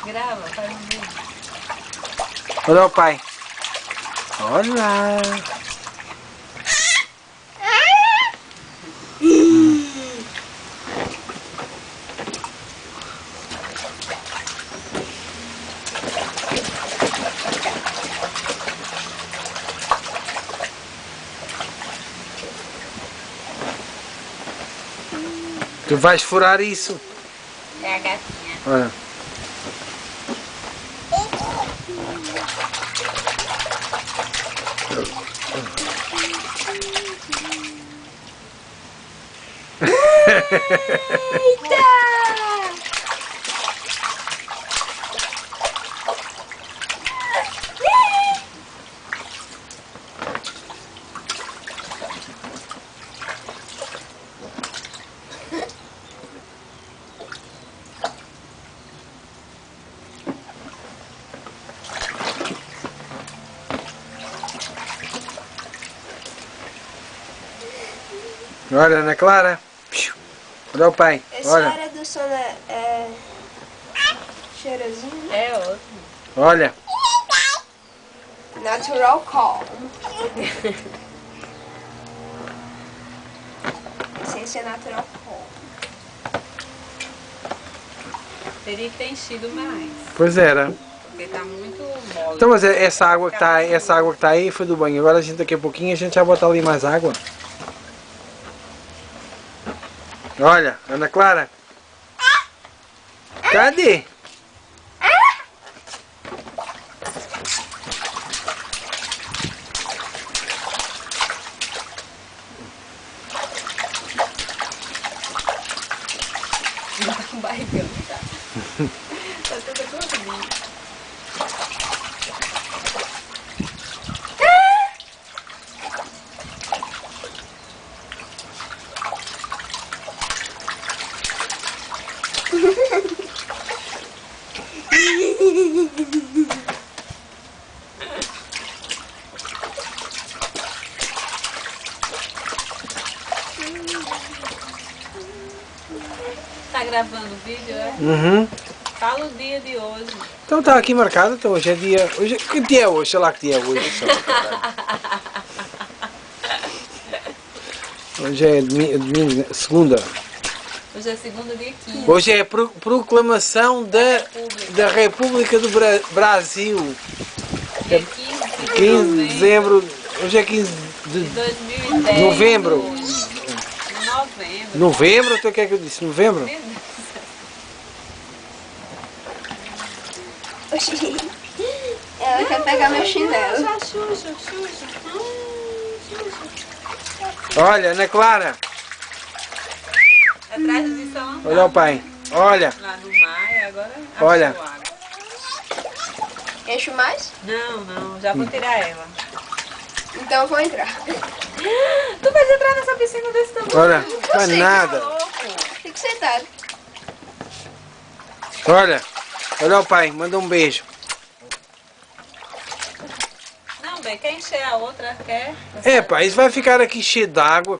Grava, faz um vídeo. Olha o pai. Olha. Tu vais furar isso. É a gatinha. Olha. Eita! Olha, Ana Clara. Olha o pai. Essa Olha. área do sono é cheirosinho. É outro. Olha. Natural calm. Essência natural calm. Teria que ter enchido mais. Pois era. Porque tá muito mole. Então, mas essa água que tá aí foi do banho. Agora a gente daqui a pouquinho a gente já bota ali mais água. Olha, Ana Clara. Cadê? Tá com barrigão, tá? Tá toda gordinha. Tá gravando o vídeo, é? Uhum. Fala o dia de hoje. Então tá aqui marcado, então hoje é dia. Hoje, que dia é hoje? Sei lá que dia é hoje. Hoje é domingo, né? Segunda. Hoje é segunda, dia 15. Hoje é a proclamação da República do Brasil. Dia 15 de dezembro. Hoje é 15 de de 2010. novembro. Novembro. Novembro? Então o que é que eu disse? Novembro? Oxi. Ela quer pegar meu chinelo. Xuxa. Olha, Ana Clara. Atrás de São Antônio. Olha o pai. Olha. Lá no mar e agora Olha. achou água. Encho mais? Não, já vou tirar ela. Então eu vou entrar. Tu vai entrar nessa piscina desse tamanho? Olha. Não é sei, nada. Tá louco? Fique sentado. Olha. Olha o pai. Manda um beijo. Não, bem, quer encher a outra, quer? É, pai. Isso vai ficar aqui cheio d'água.